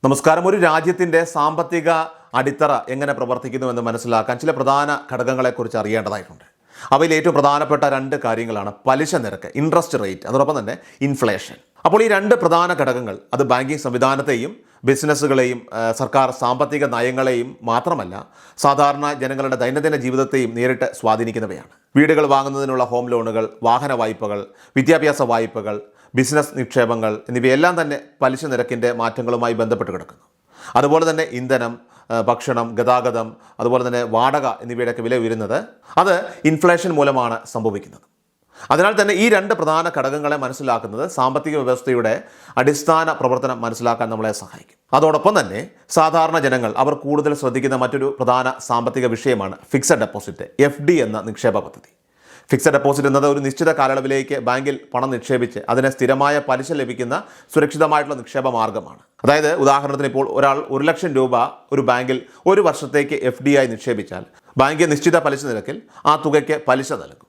നമസ്കാരം. ഒരു രാജ്യത്തിൻ്റെ സാമ്പത്തിക അടിത്തറ എങ്ങനെ പ്രവർത്തിക്കുന്നുവെന്ന് മനസ്സിലാക്കാൻ ചില പ്രധാന ഘടകങ്ങളെക്കുറിച്ച് അറിയേണ്ടതായിട്ടുണ്ട്. അവയിൽ ഏറ്റവും പ്രധാനപ്പെട്ട രണ്ട് കാര്യങ്ങളാണ് പലിശ നിരക്ക്, ഇൻട്രസ്റ്റ് റേറ്റ്, അതോടൊപ്പം തന്നെ ഇൻഫ്ലേഷൻ. അപ്പോൾ ഈ രണ്ട് പ്രധാന ഘടകങ്ങൾ അത് ബാങ്കിങ് സംവിധാനത്തെയും ബിസിനസ്സുകളെയും സർക്കാർ സാമ്പത്തിക നയങ്ങളെയും മാത്രമല്ല സാധാരണ ജനങ്ങളുടെ ദൈനംദിന ജീവിതത്തെയും നേരിട്ട് സ്വാധീനിക്കുന്നവയാണ്. വീടുകൾ വാങ്ങുന്നതിനുള്ള ഹോം ലോണുകൾ, വാഹന വായ്പകൾ, വിദ്യാഭ്യാസ വായ്പകൾ, ബിസിനസ് നിക്ഷേപങ്ങൾ എന്നിവയെല്ലാം തന്നെ പലിശ നിരക്കിൻ്റെ മാറ്റങ്ങളുമായി ബന്ധപ്പെട്ട് കിടക്കുന്നു. അതുപോലെ തന്നെ ഇന്ധനം, ഭക്ഷണം, ഗതാഗതം, അതുപോലെ തന്നെ വാടക എന്നിവയുടെയൊക്കെ വില ഉയരുന്നത് അത് ഇൻഫ്ലേഷൻ മൂലമാണ് സംഭവിക്കുന്നത്. അതിനാൽ തന്നെ ഈ രണ്ട് പ്രധാന ഘടകങ്ങളെ മനസ്സിലാക്കുന്നത് സാമ്പത്തിക വ്യവസ്ഥയുടെ അടിസ്ഥാന പ്രവർത്തനം മനസ്സിലാക്കാൻ നമ്മളെ സഹായിക്കും. അതോടൊപ്പം തന്നെ സാധാരണ ജനങ്ങൾ അവർ കൂടുതൽ ശ്രദ്ധിക്കുന്ന മറ്റൊരു പ്രധാന സാമ്പത്തിക വിഷയമാണ് ഫിക്സഡ് ഡെപ്പോസിറ്റ്, FD എന്ന നിക്ഷേപ പദ്ധതി. ഫിക്സഡ് ഡെപ്പോസിറ്റ് എന്നത് ഒരു നിശ്ചിത കാലയളവിലേക്ക് ബാങ്കിൽ പണം നിക്ഷേപിച്ച് അതിന് സ്ഥിരമായ പലിശ ലഭിക്കുന്ന സുരക്ഷിതമായിട്ടുള്ള നിക്ഷേപ മാർഗ്ഗമാണ്. അതായത് ഉദാഹരണത്തിന് ഇപ്പോൾ ഒരാൾ 1,00,000 രൂപ ഒരു ബാങ്കിൽ ഒരു വർഷത്തേക്ക് FD ആയി നിക്ഷേപിച്ചാൽ ബാങ്ക് നിശ്ചിത പലിശ നിരക്കിൽ ആ തുകയ്ക്ക് പലിശ നൽകും.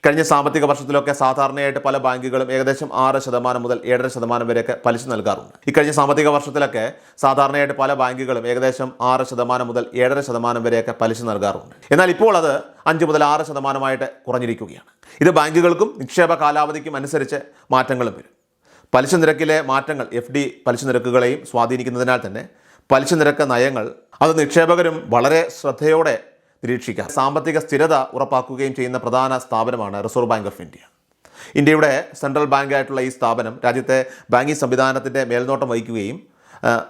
കഴിഞ്ഞ സാമ്പത്തിക വർഷത്തിലൊക്കെ സാധാരണയായിട്ട് പല ബാങ്കുകളും ഏകദേശം 6% മുതൽ 7.5% വരെയൊക്കെ പലിശ നൽകാറുണ്ട്. ഈ കഴിഞ്ഞ സാമ്പത്തിക വർഷത്തിലൊക്കെ സാധാരണയായിട്ട് പല ബാങ്കുകളും ഏകദേശം 6% മുതൽ 7.5% വരെയൊക്കെ പലിശ നൽകാറുണ്ട്. എന്നാൽ ഇപ്പോൾ അത് 5 മുതൽ 6% കുറഞ്ഞിരിക്കുകയാണ്. ഇത് ബാങ്കുകൾക്കും നിക്ഷേപ കാലാവധിക്കും അനുസരിച്ച് മാറ്റങ്ങളും വരും. പലിശ നിരക്കിലെ മാറ്റങ്ങൾ FD പലിശ നിരക്കുകളെയും സ്വാധീനിക്കുന്നതിനാൽ തന്നെ പലിശ നിരക്ക് നയങ്ങൾ അത് നിക്ഷേപകരും വളരെ ശ്രദ്ധയോടെ നിരീക്ഷിക്കുക. സാമ്പത്തിക സ്ഥിരത ഉറപ്പാക്കുകയും ചെയ്യുന്ന പ്രധാന സ്ഥാപനമാണ് റിസർവ് ബാങ്ക് ഓഫ് ഇന്ത്യ. ഇന്ത്യയുടെ സെൻട്രൽ ബാങ്കായിട്ടുള്ള ഈ സ്ഥാപനം രാജ്യത്തെ ബാങ്കിങ് സംവിധാനത്തിൻ്റെ മേൽനോട്ടം വഹിക്കുകയും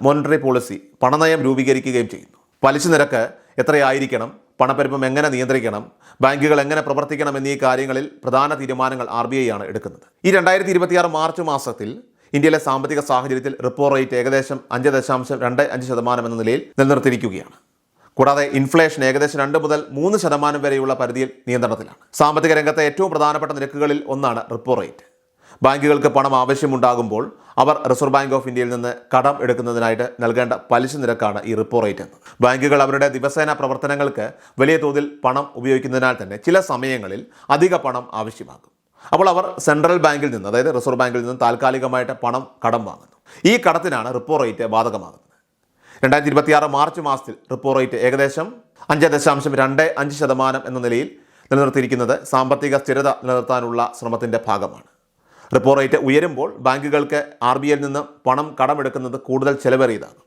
മോണിറ്ററി പോളിസി, പണനയം രൂപീകരിക്കുകയും ചെയ്യുന്നു. പലിശ നിരക്ക് എത്രയായിരിക്കണം, പണപ്പെരുപ്പം എങ്ങനെ നിയന്ത്രിക്കണം, ബാങ്കുകൾ എങ്ങനെ പ്രവർത്തിക്കണം എന്നീ കാര്യങ്ങളിൽ പ്രധാന തീരുമാനങ്ങൾ RBI ആണ് എടുക്കുന്നത്. ഈ 2026 മാർച്ച് മാസത്തിൽ ഇന്ത്യയിലെ സാമ്പത്തിക സാഹചര്യത്തിൽ റിപ്പോ റേറ്റ് ഏകദേശം 5.25% എന്ന നിലയിൽ നിലനിർത്തിയിരിക്കുകയാണ്. കൂടാതെ ഇൻഫ്ലേഷൻ ഏകദേശം 2 മുതൽ 3% വരെയുള്ള പരിധിയിൽ നിയന്ത്രണത്തിലാണ്. സാമ്പത്തിക രംഗത്തെ ഏറ്റവും പ്രധാനപ്പെട്ട നിരക്കുകളിൽ ഒന്നാണ് റിപ്പോ റേറ്റ്. ബാങ്കുകൾക്ക് പണം ആവശ്യമുണ്ടാകുമ്പോൾ അവർ റിസർവ് ബാങ്ക് ഓഫ് ഇന്ത്യയിൽ നിന്ന് കടം എടുക്കുന്നതിനായിട്ട് നൽകേണ്ട പലിശ നിരക്കാണ് ഈ റിപ്പോ റേറ്റ് എന്നത്. ബാങ്കുകൾ അവരുടെ ദിവസേന പ്രവർത്തനങ്ങൾക്ക് വലിയ തോതിൽ പണം ഉപയോഗിക്കുന്നതിനാൽ തന്നെ ചില സമയങ്ങളിൽ അധിക പണം ആവശ്യമാകും. അപ്പോൾ അവർ സെൻട്രൽ ബാങ്കിൽ നിന്ന്, അതായത് റിസർവ് ബാങ്കിൽ നിന്ന് താൽക്കാലികമായിട്ട് പണം കടം വാങ്ങുന്നു. ഈ കടത്തിനാണ് റിപ്പോ റേറ്റ് ബാധകമാകുന്നത്. 2026 മാർച്ച് മാസത്തിൽ റിപ്പോ റേറ്റ് ഏകദേശം 5.25% എന്ന നിലയിൽ നിലനിർത്തിയിരിക്കുന്നത് സാമ്പത്തിക സ്ഥിരത നിലനിർത്താനുള്ള ശ്രമത്തിൻ്റെ ഭാഗമാണ്. റിപ്പോ റേറ്റ് ഉയരുമ്പോൾ ബാങ്കുകൾക്ക് RBIയിൽ നിന്ന് പണം കടമെടുക്കുന്നത് കൂടുതൽ ചെലവേറിയതാകും.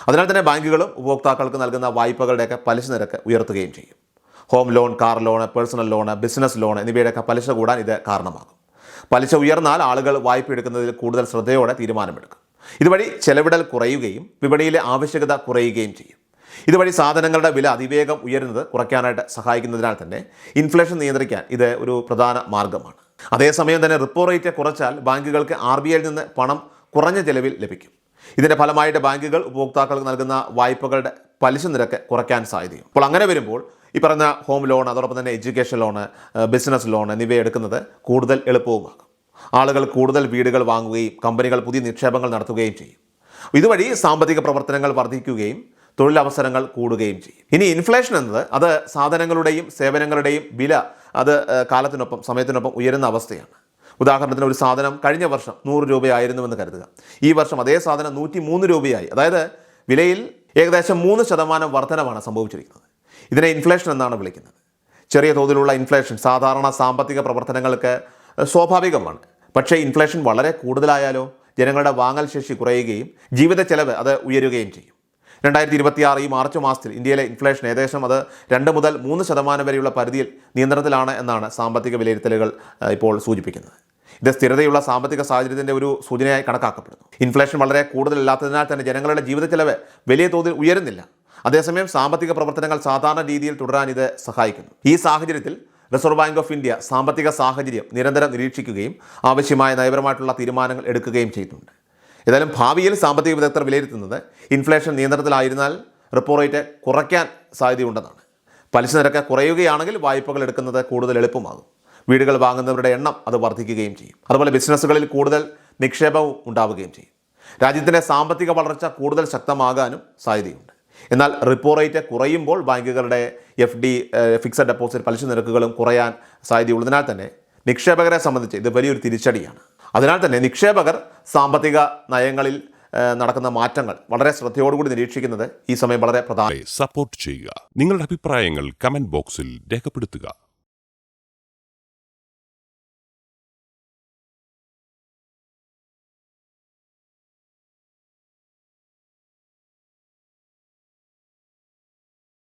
അതിനാൽ തന്നെ ബാങ്കുകളും ഉപഭോക്താക്കൾക്ക് നൽകുന്ന വായ്പകളുടെയൊക്കെ പലിശ നിരക്ക് ഉയർത്തുകയും ചെയ്യും. Home loan, car loan, personal loan, business loan എന്നിവയുടെയൊക്കെ പലിശ കൂടാൻ ഇത് കാരണമാകും. പലിശ ഉയർന്നാൽ ആളുകൾ വായ്പ എടുക്കുന്നതിൽ കൂടുതൽ ശ്രദ്ധയോടെ തീരുമാനമെടുക്കും. ഇതുവഴി ചെലവിടൽ കുറയുകയും വിപണിയിലെ ആവശ്യകത കുറയുകയും ചെയ്യും. ഇതുവഴി സാധനങ്ങളുടെ വില അതിവേഗം ഉയരുന്നത് കുറയ്ക്കാനായിട്ട് സഹായിക്കുന്നതിനാൽ തന്നെ ഇൻഫ്ലേഷൻ നിയന്ത്രിക്കാൻ ഇത് ഒരു പ്രധാന മാർഗ്ഗമാണ്. അതേസമയം തന്നെ റിപ്പോ റേറ്റ് കുറച്ചാൽ ബാങ്കുകൾക്ക് RBIയിൽ നിന്ന് പണം കുറഞ്ഞ ചെലവിൽ ലഭിക്കും. ഇതിൻ്റെ ഫലമായിട്ട് ബാങ്കുകൾ ഉപഭോക്താക്കൾക്ക് നൽകുന്ന വായ്പകളുടെ പലിശ നിരക്ക് കുറയ്ക്കാൻ സാധ്യതയും. അപ്പോൾ അങ്ങനെ വരുമ്പോൾ ഈ പറഞ്ഞ ഹോം ലോൺ, അതോടൊപ്പം തന്നെ എഡ്യൂക്കേഷൻ ലോൺ, ബിസിനസ് ലോൺ എന്നിവ എടുക്കുന്നത് കൂടുതൽ എളുപ്പവുമാകും. ആളുകൾ കൂടുതൽ വീടുകൾ വാങ്ങുകയും കമ്പനികൾ പുതിയ നിക്ഷേപങ്ങൾ നടത്തുകയും ചെയ്യും. ഇതുവഴി സാമ്പത്തിക പ്രവർത്തനങ്ങൾ വർദ്ധിക്കുകയും തൊഴിലവസരങ്ങൾ കൂടുകയും ചെയ്യും. ഇനി ഇൻഫ്ലേഷൻ എന്നത് അത് സാധനങ്ങളുടെയും സേവനങ്ങളുടെയും വില അത് കാലത്തിനൊപ്പം സമയത്തിനൊപ്പം ഉയരുന്ന അവസ്ഥയാണ്. ഉദാഹരണത്തിന് ഒരു സാധനം കഴിഞ്ഞ വർഷം 100 രൂപയായിരുന്നുവെന്ന് കരുതുക. ഈ വർഷം അതേ സാധനം 103 രൂപയായി. അതായത് വിലയിൽ ഏകദേശം 3% വർധനമാണ് സംഭവിച്ചിരിക്കുന്നത്. ഇതിനെ ഇൻഫ്ലേഷൻ എന്നാണ് വിളിക്കുന്നത്. ചെറിയ തോതിലുള്ള ഇൻഫ്ലേഷൻ സാധാരണ സാമ്പത്തിക പ്രവർത്തനങ്ങൾക്ക് സ്വാഭാവികമാണ്. പക്ഷേ ഇൻഫ്ലേഷൻ വളരെ കൂടുതലായാലോ ജനങ്ങളുടെ വാങ്ങൽ ശേഷി കുറയുകയും ജീവിത ചെലവ് അത് ഉയരുകയും ചെയ്യും. 2026 ഈ മാർച്ച് മാസത്തിൽ ഇന്ത്യയിലെ ഇൻഫ്ലേഷൻ ഏകദേശം അത് 2 മുതൽ 3% വരെയുള്ള പരിധിയിൽ നിയന്ത്രണത്തിലാണ് എന്നാണ് സാമ്പത്തിക വിലയിരുത്തലുകൾ ഇപ്പോൾ സൂചിപ്പിക്കുന്നത്. ഇത് സ്ഥിരതയുള്ള സാമ്പത്തിക സാഹചര്യത്തിൻ്റെ ഒരു സൂചനയായി കണക്കാക്കപ്പെടുന്നു. ഇൻഫ്ലേഷൻ വളരെ കൂടുതലല്ലാത്തതിനാൽ തന്നെ ജനങ്ങളുടെ ജീവിത ചെലവ് വലിയ തോതിൽ ഉയരുന്നില്ല. അതേസമയം സാമ്പത്തിക പ്രവർത്തനങ്ങൾ സാധാരണ രീതിയിൽ തുടരാൻ ഇത് സഹായിക്കുന്നു. ഈ സാഹചര്യത്തിൽ റിസർവ് ബാങ്ക് ഓഫ് ഇന്ത്യ സാമ്പത്തിക സാഹചര്യം നിരന്തരം നിരീക്ഷിക്കുകയും ആവശ്യമായ നയപരമായിട്ടുള്ള തീരുമാനങ്ങൾ എടുക്കുകയും ചെയ്യുന്നുണ്ട്. ഏതായാലും ഭാവിയിൽ സാമ്പത്തിക വിദഗ്ധർ വിലയിരുത്തുന്നത് ഇൻഫ്ലേഷൻ നിയന്ത്രണത്തിലായിരുന്നാൽ റിപ്പോ റേറ്റ് കുറയ്ക്കാൻ സാധ്യതയുണ്ടെന്നാണ്. പലിശ നിരക്ക് കുറയുകയാണെങ്കിൽ വായ്പകൾ എടുക്കുന്നത് കൂടുതൽ എളുപ്പമാകും. വീടുകൾ വാങ്ങുന്നവരുടെ എണ്ണം അത് വർദ്ധിക്കുകയും ചെയ്യും. അതുപോലെ ബിസിനസ്സുകളിൽ കൂടുതൽ നിക്ഷേപവും ഉണ്ടാവുകയും ചെയ്യും. രാജ്യത്തിൻ്റെ സാമ്പത്തിക വളർച്ച കൂടുതൽ ശക്തമാകാനും സാധ്യതയുണ്ട്. എന്നാൽ റിപ്പോ റേറ്റ് കുറയുമ്പോൾ ബാങ്കുകളുടെ FD ഫിക്സഡ് ഡെപ്പോസിറ്റ് പലിശ നിരക്കുകളും കുറയാൻ സാധ്യതയുള്ളതിനാൽ തന്നെ നിക്ഷേപകരെ സംബന്ധിച്ച് ഇത് വലിയൊരു തിരിച്ചടിയാണ്. അതിനാൽ തന്നെ നിക്ഷേപകർ സാമ്പത്തിക നയങ്ങളിൽ നടക്കുന്ന മാറ്റങ്ങൾ വളരെ ശ്രദ്ധയോടുകൂടി നിരീക്ഷിക്കുന്നത് ഈ സമയം വളരെ പ്രധാനം. സപ്പോർട്ട് ചെയ്യുക. നിങ്ങളുടെ അഭിപ്രായങ്ങൾ കമന്റ് ബോക്സിൽ രേഖപ്പെടുത്തുക.